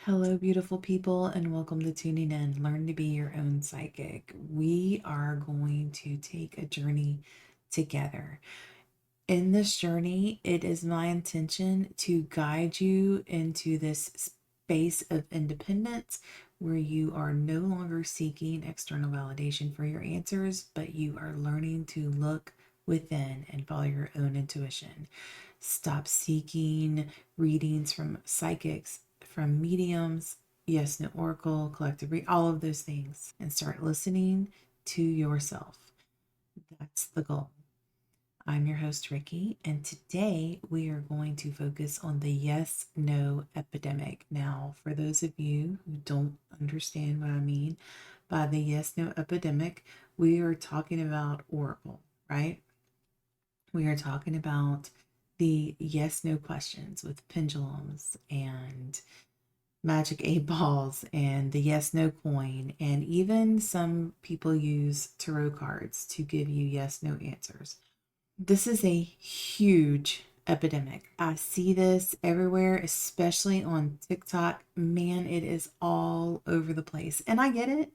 Hello, beautiful people, and welcome to Tuning In. Learn to be your own psychic. We are going to take a journey together. In this journey, it is my intention to guide you into this space of independence where you are no longer seeking external validation for your answers, but you are learning to look within and follow your own intuition. Stop seeking readings from psychics, from mediums, yes, no oracle, collective read, all of those things, and start listening to yourself. That's the goal. I'm your host, Ricky, and today we are going to focus on the yes no epidemic. Now, for those of you who don't understand what I mean by the yes no epidemic, we are talking about oracle, right? We are talking about the yes no questions with pendulums and magic 8 balls and the yes no coin, and even some people use tarot cards to give you yes no answers. This is a huge epidemic. I see this everywhere, especially on TikTok. Man, it is all over the place. And I get it.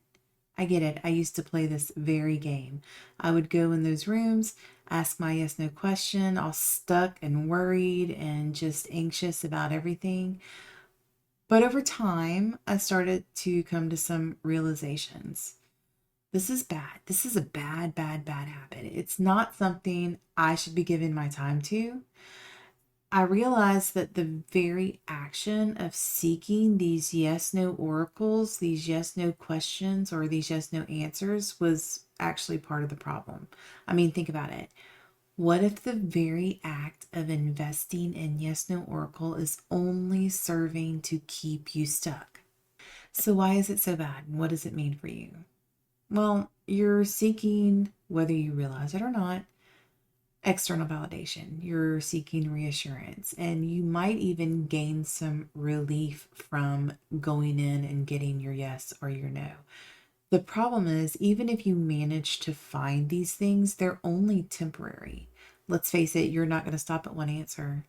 I get it. I used to play this very game. I would go in those rooms, ask my yes no question, all stuck and worried and just anxious about everything. But over time, I started to come to some realizations. This is bad. This is a bad, bad, bad habit. It's not something I should be giving my time to. I realized that the very action of seeking these yes no oracles, these yes no questions, or these yes no answers was actually part of the problem. I mean, think about it. What if the very act of investing in yes no oracle is only serving to keep you stuck? So, why is it so bad? And what does it mean for you? Well, you're seeking, whether you realize it or not, external validation. You're seeking reassurance, and you might even gain some relief from going in and getting your yes or your no. The problem is, even if you manage to find these things, they're only temporary. Let's face it, you're not going to stop at one answer.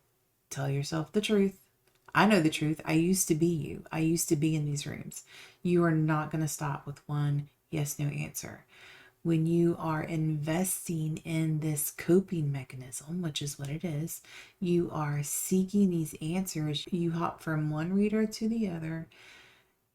Tell yourself the truth. I know the truth. I used to be you. I used to be in these rooms. You are not going to stop with one yes, no answer. When you are investing in this coping mechanism, which is what it is, you are seeking these answers. You hop from one reader to the other,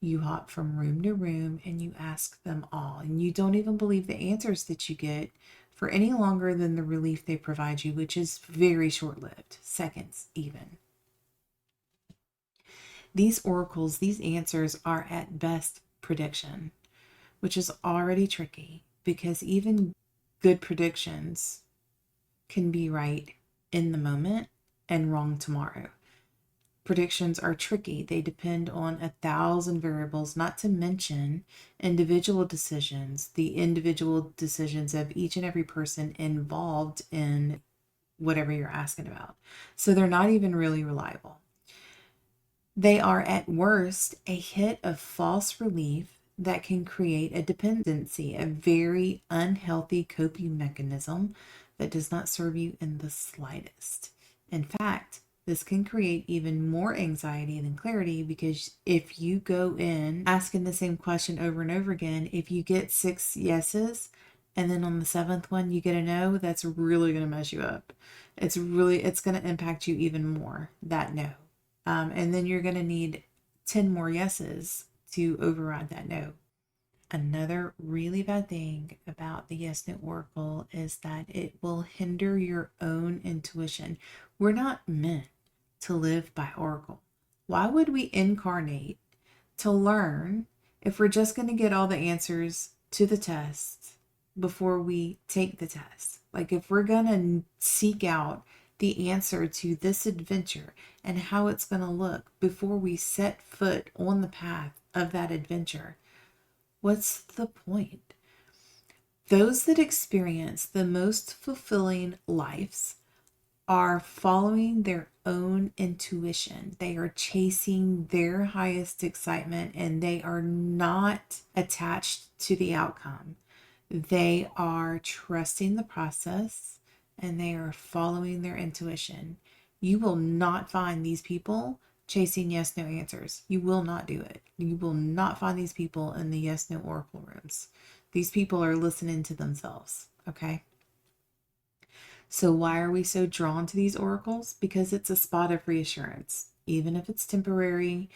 you hop from room to room, and you ask them all. And you don't even believe the answers that you get for any longer than the relief they provide you, which is very short lived, seconds even. These oracles, these answers are at best prediction, which is already tricky because even good predictions can be right in the moment and wrong tomorrow. Predictions are tricky. They depend on 1,000 variables, not to mention individual decisions, the individual decisions of each and every person involved in whatever you're asking about. So they're not even really reliable. They are at worst a hit of false relief that can create a dependency, a very unhealthy coping mechanism that does not serve you in the slightest. In fact, this can create even more anxiety than clarity, because if you go in asking the same question over and over again, if you get 6 yeses and then on the 7th one you get a no, that's really going to mess you up. It's going to impact you even more, that no. And then you're going to need 10 more yeses to override that no. Another really bad thing about the yes no oracle is that it will hinder your own intuition. We're not meant to live by oracle. Why would we incarnate to learn if we're just going to get all the answers to the test before we take the test? Like, if we're going to seek out the answer to this adventure and how it's going to look before we set foot on the path of that adventure, what's the point? Those that experience the most fulfilling lives are following their own intuition. They are chasing their highest excitement, and they are not attached to the outcome. They are trusting the process and they are following their intuition. You will not find these people chasing yes no answers. You will not do it. You will not find these people in the yes no oracle rooms. These people are listening to themselves. Okay. So, why are we so drawn to these oracles? Because it's a spot of reassurance. Even if it's temporary,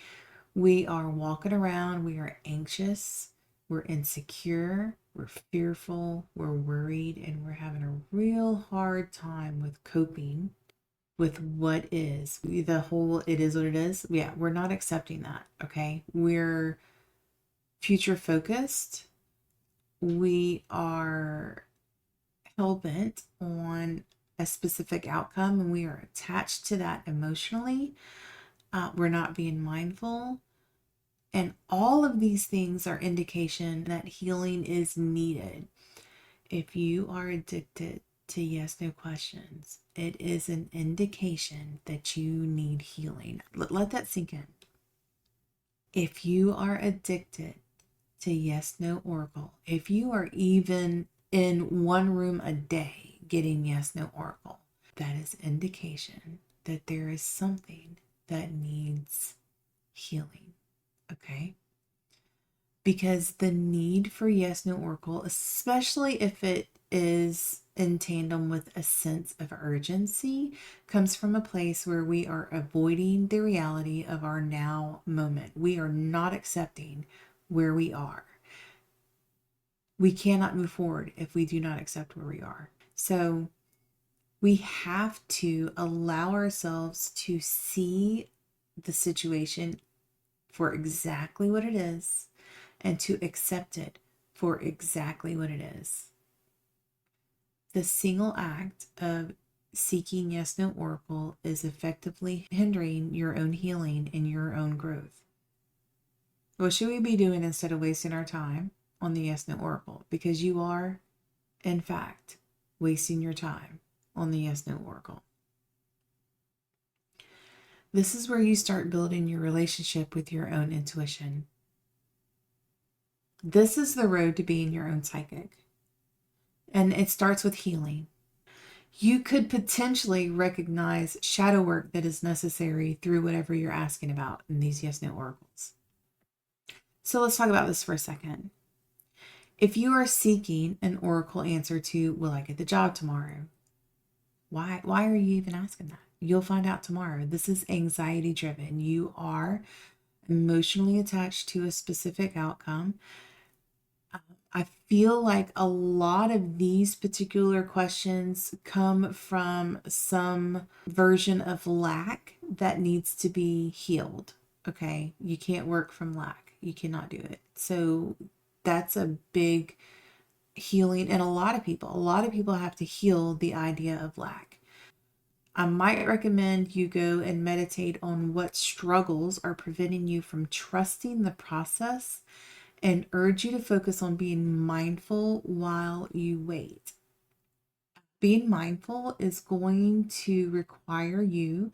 we are walking around, we are anxious, we're insecure, we're fearful, we're worried, and we're having a real hard time with coping with what is. The whole it is what it is. Yeah, we're not accepting that. Okay. We're future focused. We are hell bent on a specific outcome and we are attached to that emotionally. We're not being mindful. And all of these things are indication that healing is needed. If you are addicted to yes no questions, it is an indication that you need healing. Let that sink in. If you are addicted to yes no oracle, if you are even in one room a day getting yes no oracle, that is indication that there is something that needs healing. Okay? Because the need for yes no oracle, especially if it is in tandem with a sense of urgency, comes from a place where we are avoiding the reality of our now moment. We are not accepting where we are. We cannot move forward if we do not accept where we are. So we have to allow ourselves to see the situation for exactly what it is and to accept it for exactly what it is. The single act of seeking yes no oracle is effectively hindering your own healing and your own growth. What should we be doing instead of wasting our time on the yes no oracle? Because you are, in fact, wasting your time on the yes no oracle. This is where you start building your relationship with your own intuition. This is the road to being your own psychic. And it starts with healing. You could potentially recognize shadow work that is necessary through whatever you're asking about in these yes no oracles. So let's talk about this for a second. If you are seeking an oracle answer to, will I get the job tomorrow? Why are you even asking that? You'll find out tomorrow. This is anxiety driven. You are emotionally attached to a specific outcome. I feel like a lot of these particular questions come from some version of lack that needs to be healed. Okay. You can't work from lack. You cannot do it. So that's a big healing. And a lot of people have to heal the idea of lack. I might recommend you go and meditate on what struggles are preventing you from trusting the process and urge you to focus on being mindful while you wait. Being mindful is going to require you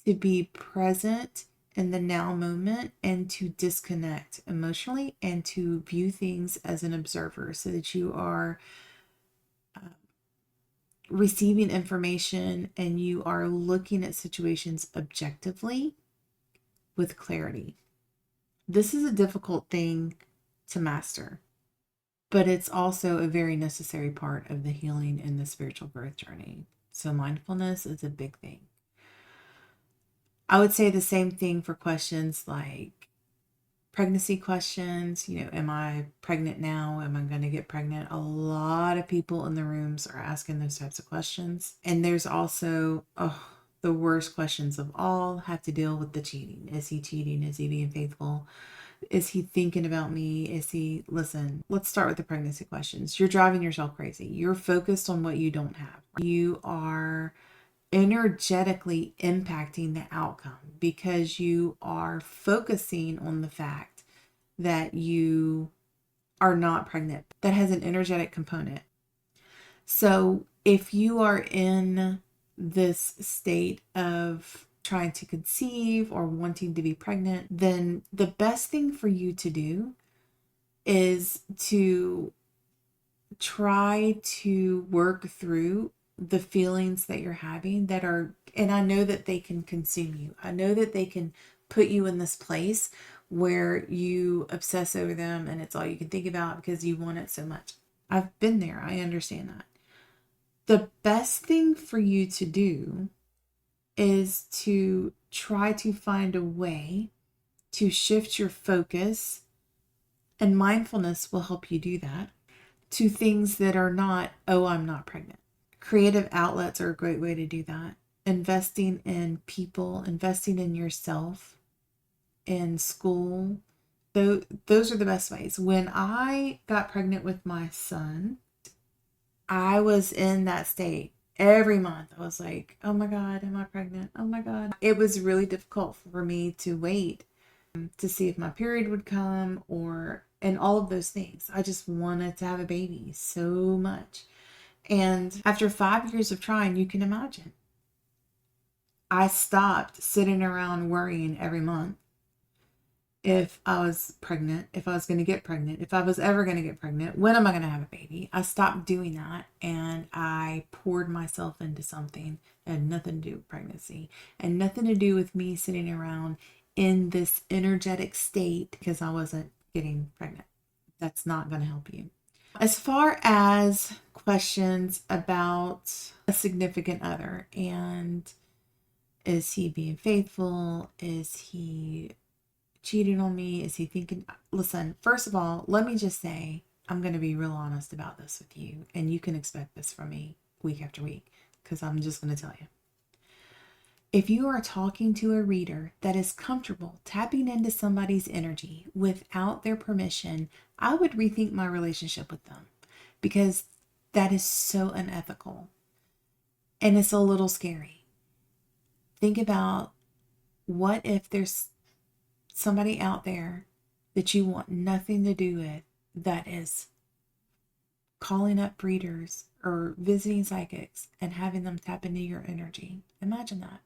to be present in the now moment and to disconnect emotionally and to view things as an observer so that you are receiving information and you are looking at situations objectively with clarity. This is a difficult thing to master, but it's also a very necessary part of the healing and the spiritual growth journey. So mindfulness is a big thing. I would say the same thing for questions like pregnancy questions. Am I pregnant now? Am I going to get pregnant? A lot of people in the rooms are asking those types of questions. And there's also, the worst questions of all have to deal with the cheating. Is he cheating? Is he being faithful? Is he thinking about me? Listen, let's start with the pregnancy questions. You're driving yourself crazy. You're focused on what you don't have. You are energetically impacting the outcome because you are focusing on the fact that you are not pregnant. That has an energetic component. So if you are in this state of trying to conceive or wanting to be pregnant, then the best thing for you to do is to try to work through the feelings that you're having and I know that they can consume you. I know that they can put you in this place where you obsess over them and it's all you can think about because you want it so much. I've been there. I understand that. The best thing for you to do is to try to find a way to shift your focus, and mindfulness will help you do that, to things that are not, oh, I'm not pregnant. Creative outlets are a great way to do that. Investing in people, investing in yourself, in school, those are the best ways. When I got pregnant with my son, I was in that state every month. I was like, oh my God, am I pregnant? Oh my God. It was really difficult for me to wait to see if my period would come and all of those things. I just wanted to have a baby so much. And after 5 years of trying, you can imagine, I stopped sitting around worrying every month if I was pregnant, if I was going to get pregnant, if I was ever going to get pregnant, when am I going to have a baby? I stopped doing that and I poured myself into something that had nothing to do with pregnancy and nothing to do with me sitting around in this energetic state because I wasn't getting pregnant. That's not going to help you. As far as questions about a significant other and is he being faithful? Is he cheating on me? Is he thinking? Listen, first of all, let me just say, I'm going to be real honest about this with you, and you can expect this from me week after week because I'm just going to tell you. If you are talking to a reader that is comfortable tapping into somebody's energy without their permission, I would rethink my relationship with them because that is so unethical and it's a little scary. Think about, what if there's somebody out there that you want nothing to do with that is calling up readers or visiting psychics and having them tap into your energy? Imagine that.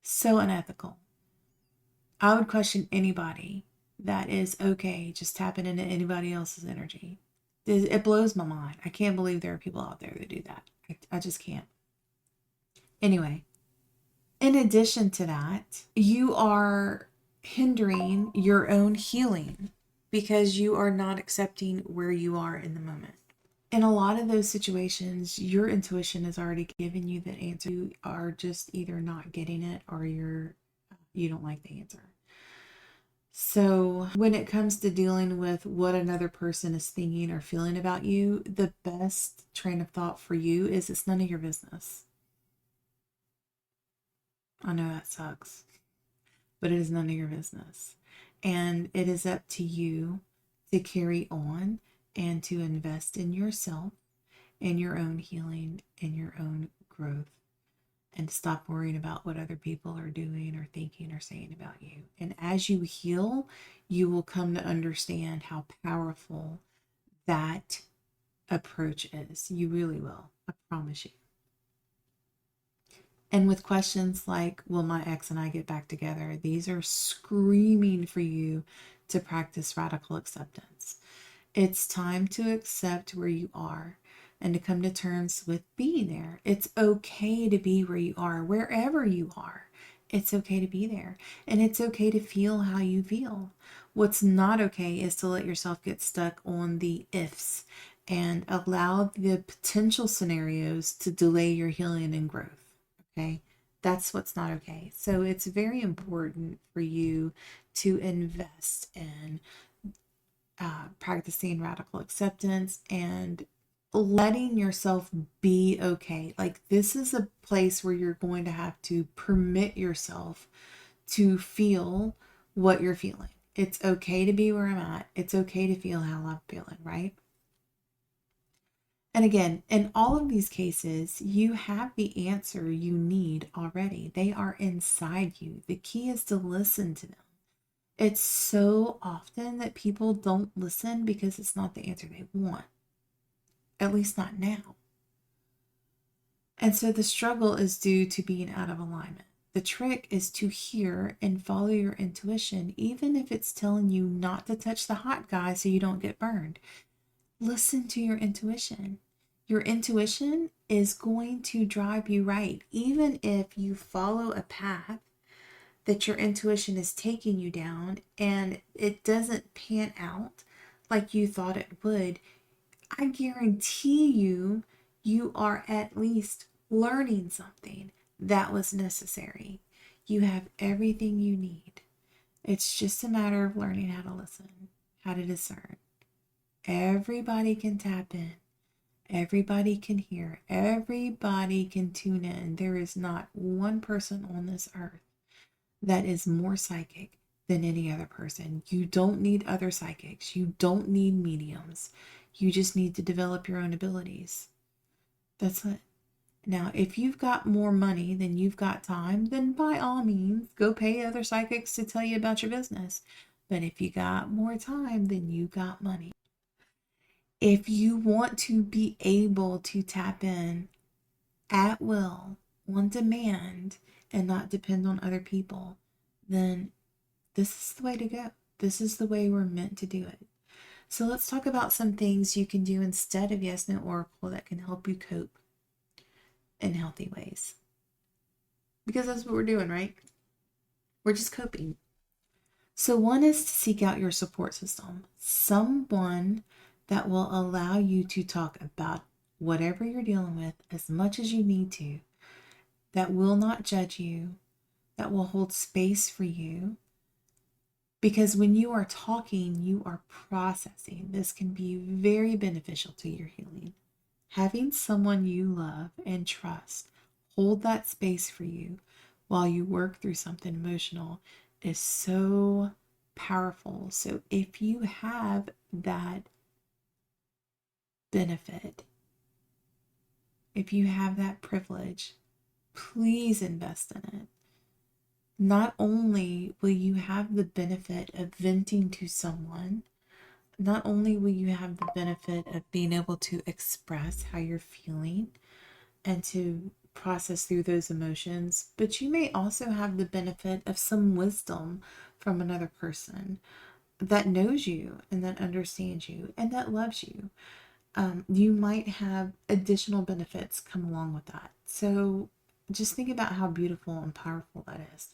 So unethical. I would question anybody that is okay just tapping into anybody else's energy. It blows my mind. I can't believe there are people out there that do that. I just can't. Anyway, in addition to that, you are hindering your own healing because you are not accepting where you are in the moment. In a lot of those situations, your intuition has already given you the answer. You are just either not getting it or you don't like the answer. So when it comes to dealing with what another person is thinking or feeling about you, the best train of thought for you is it's none of your business. I know that sucks, but it is none of your business. And it is up to you to carry on and to invest in yourself, in your own healing, in your own growth, and stop worrying about what other people are doing or thinking or saying about you. And as you heal, you will come to understand how powerful that approach is. You really will. I promise you. And with questions like, will my ex and I get back together? These are screaming for you to practice radical acceptance. It's time to accept where you are and to come to terms with being there. It's okay to be where you are, wherever you are. It's okay to be there. And it's okay to feel how you feel. What's not okay is to let yourself get stuck on the ifs and allow the potential scenarios to delay your healing and growth. Okay, that's what's not okay. So it's very important for you to invest in practicing radical acceptance and letting yourself be okay. Like, this is a place where you're going to have to permit yourself to feel what you're feeling. It's okay to be where I'm at. It's okay to feel how I'm feeling, right? And again, in all of these cases, you have the answer you need already. They are inside you. The key is to listen to them. It's so often that people don't listen because it's not the answer they want, at least not now. And so the struggle is due to being out of alignment. The trick is to hear and follow your intuition, even if it's telling you not to touch the hot guy so you don't get burned. Listen to your intuition. Your intuition is going to drive you right, even if you follow a path that your intuition is taking you down and it doesn't pan out like you thought it would, I guarantee you, you are at least learning something that was necessary. You have everything you need. It's just a matter of learning how to listen, how to discern. Everybody can tap in. Everybody can hear. Everybody can tune in. There is not one person on this earth that is more psychic than any other person. You don't need other psychics. You don't need mediums. You just need to develop your own abilities. That's it. Now, if you've got more money than you've got time, then by all means, go pay other psychics to tell you about your business. But if you got more time, then you got money. If you want to be able to tap in at will, on demand, and not depend on other people, then this is the way to go. This is the way we're meant to do it. So let's talk about some things you can do instead of Yes No Oracle that can help you cope in healthy ways. Because that's what we're doing, right? We're just coping. So one is to seek out your support system. Someone that will allow you to talk about whatever you're dealing with as much as you need to, that will not judge you, that will hold space for you. Because when you are talking, you are processing. This can be very beneficial to your healing. Having someone you love and trust hold that space for you while you work through something emotional is so powerful. So if you have that benefit, if you have that privilege, please invest in it. Not only will you have the benefit of venting to someone, not only will you have the benefit of being able to express how you're feeling and to process through those emotions, but you may also have the benefit of some wisdom from another person that knows you and that understands you and that loves you. You might have additional benefits come along with that. So just think about how beautiful and powerful that is.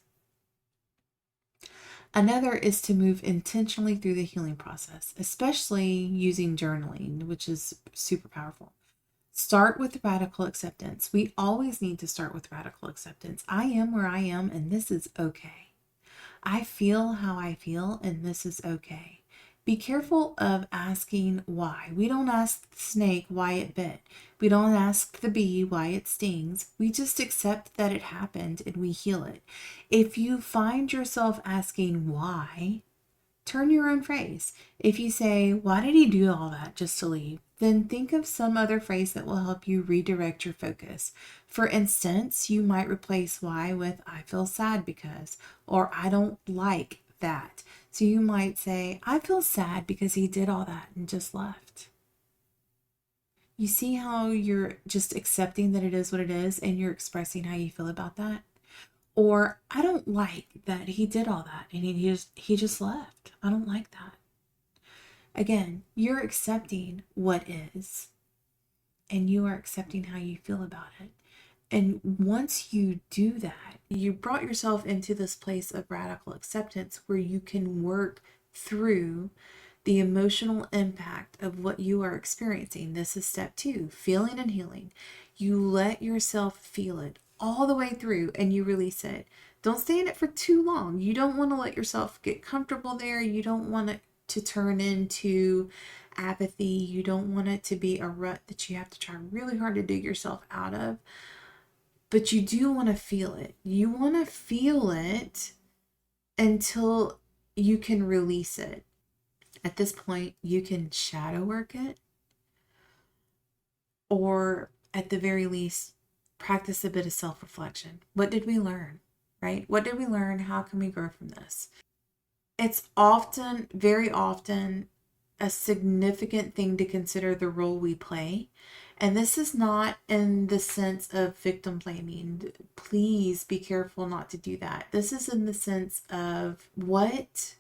Another is to move intentionally through the healing process, especially using journaling, which is super powerful. Start with radical acceptance. We always need to start with radical acceptance. I am where I am, and this is okay. I feel how I feel, and this is okay. Be careful of asking why. We don't ask the snake why it bit. We don't ask the bee why it stings. We just accept that it happened and we heal it. If you find yourself asking why, turn your own phrase. If you say, why did he do all that just to leave? Then think of some other phrase that will help you redirect your focus. For instance, you might replace why with I feel sad because, or I don't like that. So you might say, I feel sad because he did all that and just left. You see how you're just accepting that it is what it is and you're expressing how you feel about that? Or I don't like that he did all that and he just left. I don't like that. Again, you're accepting what is and you are accepting how you feel about it. And once you do that, you brought yourself into this place of radical acceptance where you can work through the emotional impact of what you are experiencing. This is step 2, feeling and healing. You let yourself feel it all the way through and you release it. Don't stay in it for too long. You don't want to let yourself get comfortable there. You don't want it to turn into apathy. You don't want it to be a rut that you have to try really hard to dig yourself out of. But you do want to feel it. You want to feel it until you can release it. At this point, you can shadow work it, or at the very least, practice a bit of self-reflection. What did we learn, right? What did we learn? How can we grow from this? It's often, very often, a significant thing to consider the role we play. And this is not in the sense of victim blaming. Please be careful not to do that. This is in the sense of what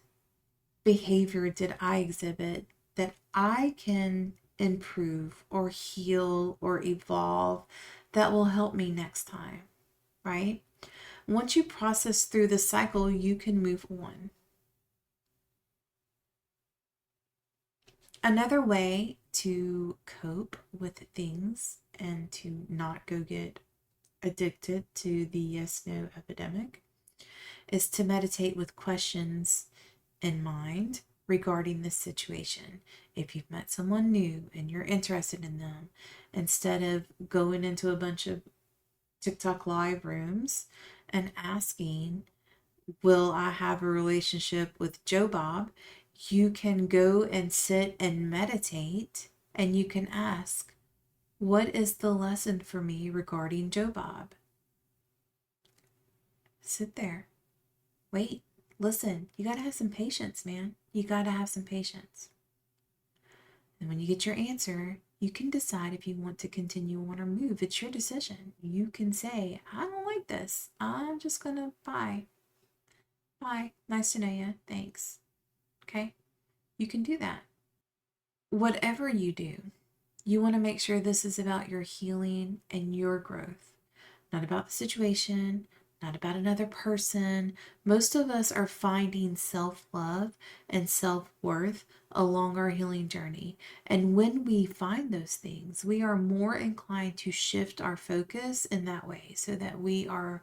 behavior did I exhibit that I can improve or heal or evolve that will help me next time, right? Once you process through the cycle, you can move on. Another way to cope with things and to not go get addicted to the yes no epidemic is to meditate with questions in mind regarding this situation. If you've met someone new and you're interested in them, instead of going into a bunch of TikTok live rooms and asking, will I have a relationship with Joe Bob? You can go and sit and meditate and you can ask, what is the lesson for me regarding Joe Bob? Sit there. Wait. Listen. You got to have some patience, man. You got to have some patience. And when you get your answer, you can decide if you want to continue on or move. It's your decision. You can say, I don't like this. I'm just going to bye. Bye. Nice to know you. Thanks. Okay? You can do that. Whatever you do, you want to make sure this is about your healing and your growth, not about the situation, not about another person. Most of us are finding self love and self worth along our healing journey. And when we find those things, we are more inclined to shift our focus in that way so that we are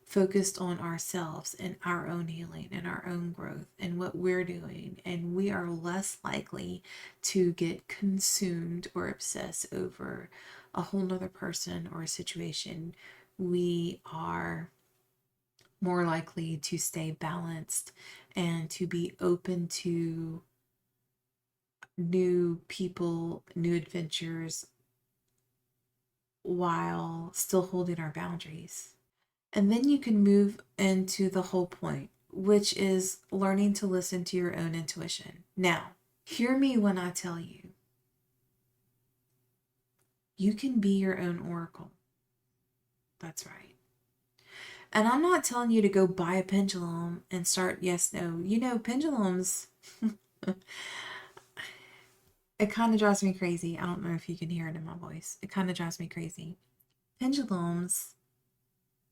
focused on ourselves and our own healing and our own growth and what we're doing. And we are less likely to get consumed or obsess over a whole nother person or a situation. We are more likely to stay balanced and to be open to new people, new adventures, while still holding our boundaries. And then you can move into the whole point, which is learning to listen to your own intuition. Now, hear me when I tell you, you can be your own oracle. That's right. And I'm not telling you to go buy a pendulum and start yes, no. You know, pendulums, it kind of drives me crazy. I don't know if you can hear it in my voice. It kind of drives me crazy. Pendulums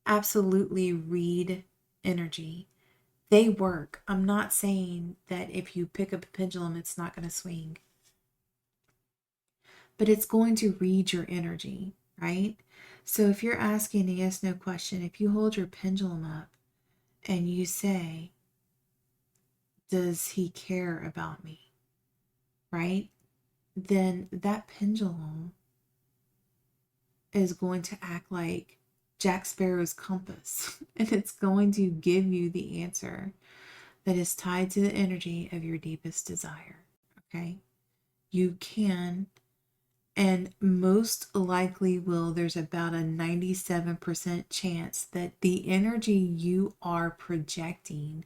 absolutely read energy. They work. I'm not saying that if you pick up a pendulum, it's not going to swing, but it's going to read your energy, right? So if you're asking a yes no question, if you hold your pendulum up and you say, does he care about me? Right? Then that pendulum is going to act like Jack Sparrow's compass and it's going to give you the answer that is tied to the energy of your deepest desire. Okay? You can and most likely will, there's about a 97% chance that the energy you are projecting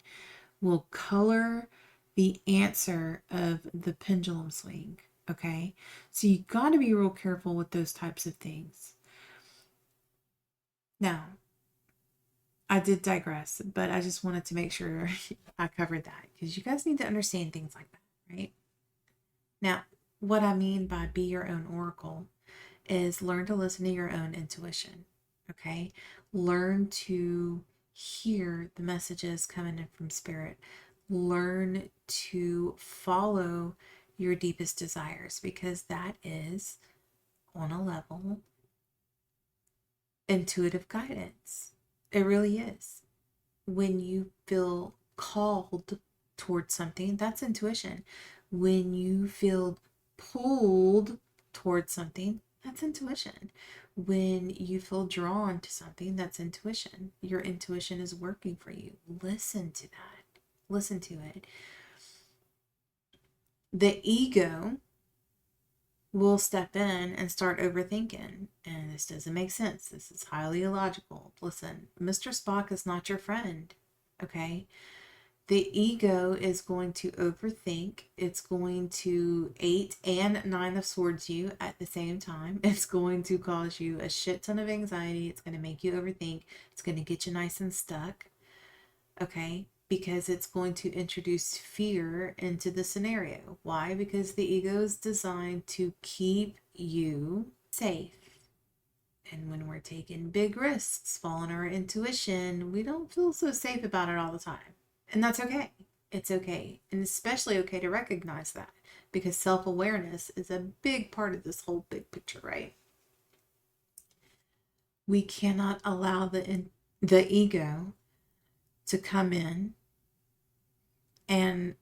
will color the answer of the pendulum swing. Okay, so you got to be real careful with those types of things. Now, I did digress, but I just wanted to make sure I covered that because you guys need to understand things like that, right? Now, what I mean by be your own oracle is learn to listen to your own intuition. Okay, learn to hear the messages coming in from spirit. Learn to follow your deepest desires because that is, on a level, intuitive guidance. It really is. When you feel called towards something, that's intuition. When you feel pulled towards something, that's intuition. When you feel drawn to something, that's intuition. Your intuition is working for you. Listen to that. Listen to it. The ego will step in and start overthinking. And this doesn't make sense. This is highly illogical. Listen, Mr. Spock is not your friend. Okay? The ego is going to overthink. It's going to 8 and 9 of swords you at the same time. It's going to cause you a shit ton of anxiety. It's going to make you overthink. It's going to get you nice and stuck. Okay? Because it's going to introduce fear into the scenario. Why? Because the ego is designed to keep you safe. And when we're taking big risks, following our intuition, we don't feel so safe about it all the time. And that's okay. It's okay. And especially okay to recognize that, because self awareness is a big part of this whole big picture, right? We cannot allow the ego to come in and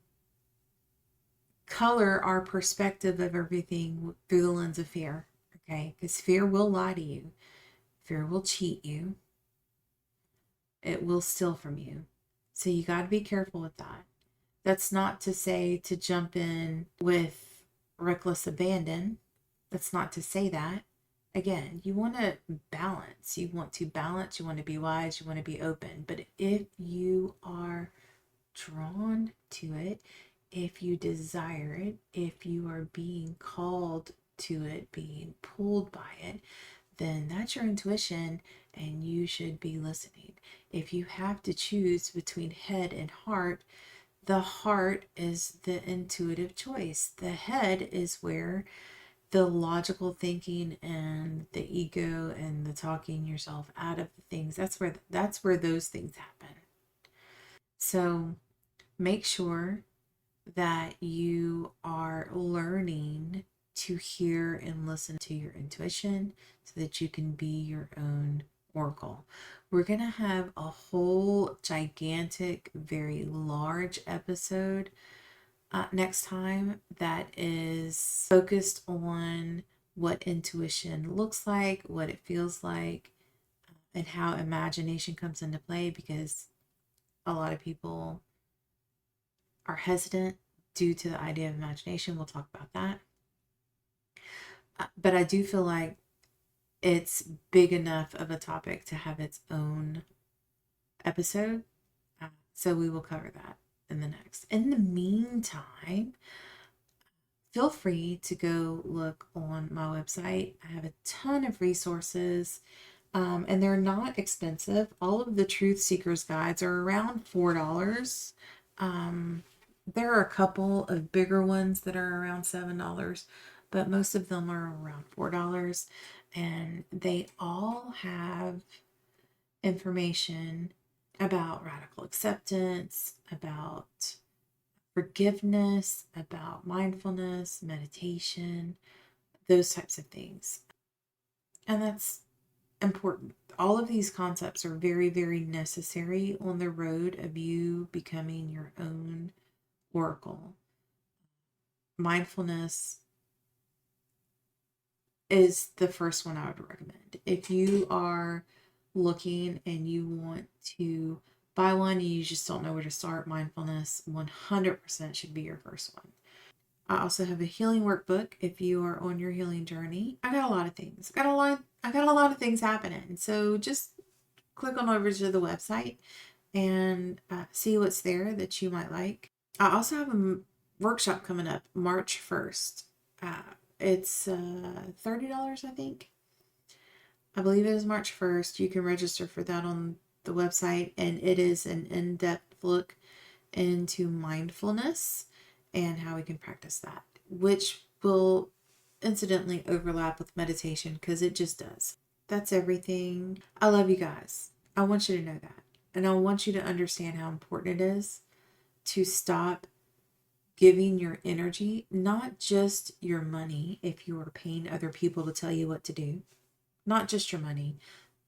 color our perspective of everything through the lens of fear. Okay? Because fear will lie to you, fear will cheat you, it will steal from you. So you got to be careful with that. That's not to say to jump in with reckless abandon. That's not to say that. Again, you want to balance. You want to balance. You want to be wise. You want to be open. But if you are drawn to it, if you desire it, if you are being called to it, being pulled by it, then that's your intuition and you should be listening. If you have to choose between head and heart, the heart is the intuitive choice. The head is where the logical thinking and the ego and the talking yourself out of the things, that's where those things happen. So make sure that you are learning to hear and listen to your intuition so that you can be your own oracle. We're going to have a whole gigantic, very large episode next time that is focused on what intuition looks like, what it feels like, and how imagination comes into play, because a lot of people are hesitant due to the idea of imagination. We'll talk about that. But I do feel like it's big enough of a topic to have its own episode. So we will cover that in the next. In the meantime, feel free to go look on my website. I have a ton of resources, and they're not expensive. All of the Truth Seekers guides are around $4. There are a couple of bigger ones that are around $7, but most of them are around $4. And they all have information about radical acceptance, about forgiveness, about mindfulness, meditation, those types of things. And that's important. All of these concepts are very, very necessary on the road of you becoming your own oracle. Mindfulness is the first one I would recommend. If you are looking and you want to buy one and you just don't know where to start, mindfulness 100% should be your first one. I also have a healing workbook if you are on your healing journey. I got a lot of things. I got a lot of things happening. So just click on over to the website and see what's there that you might like. I also have a workshop coming up March 1st. It's $30, I think. I believe it is March 1st. You can register for that on the website, and it is an in-depth look into mindfulness and how we can practice that, which will incidentally overlap with meditation because it just does. That's everything. I love you guys. I want you to know that. And I want you to understand how important it is to stop giving your energy, not just your money, if you are paying other people to tell you what to do, not just your money,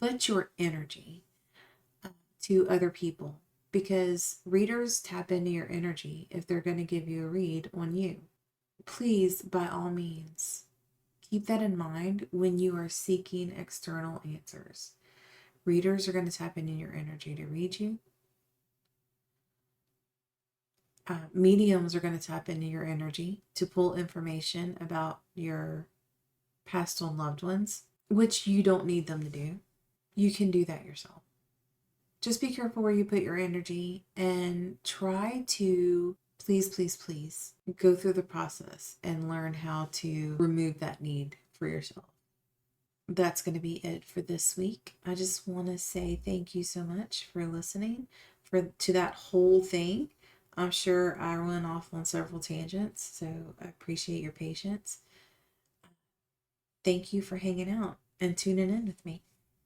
but your energy to other people. Because readers tap into your energy if they're going to give you a read on you. Please, by all means, keep that in mind when you are seeking external answers. Readers are going to tap into your energy to read you. Mediums are going to tap into your energy to pull information about your past and loved ones, which you don't need them to do. You can do that yourself. Just be careful where you put your energy and try to, please, please, please, go through the process and learn how to remove that need for yourself. That's going to be it for this week. I just want to say thank you so much for listening to that whole thing. I'm sure I went off on several tangents, so I appreciate your patience. Thank you for hanging out. and tuning in with me.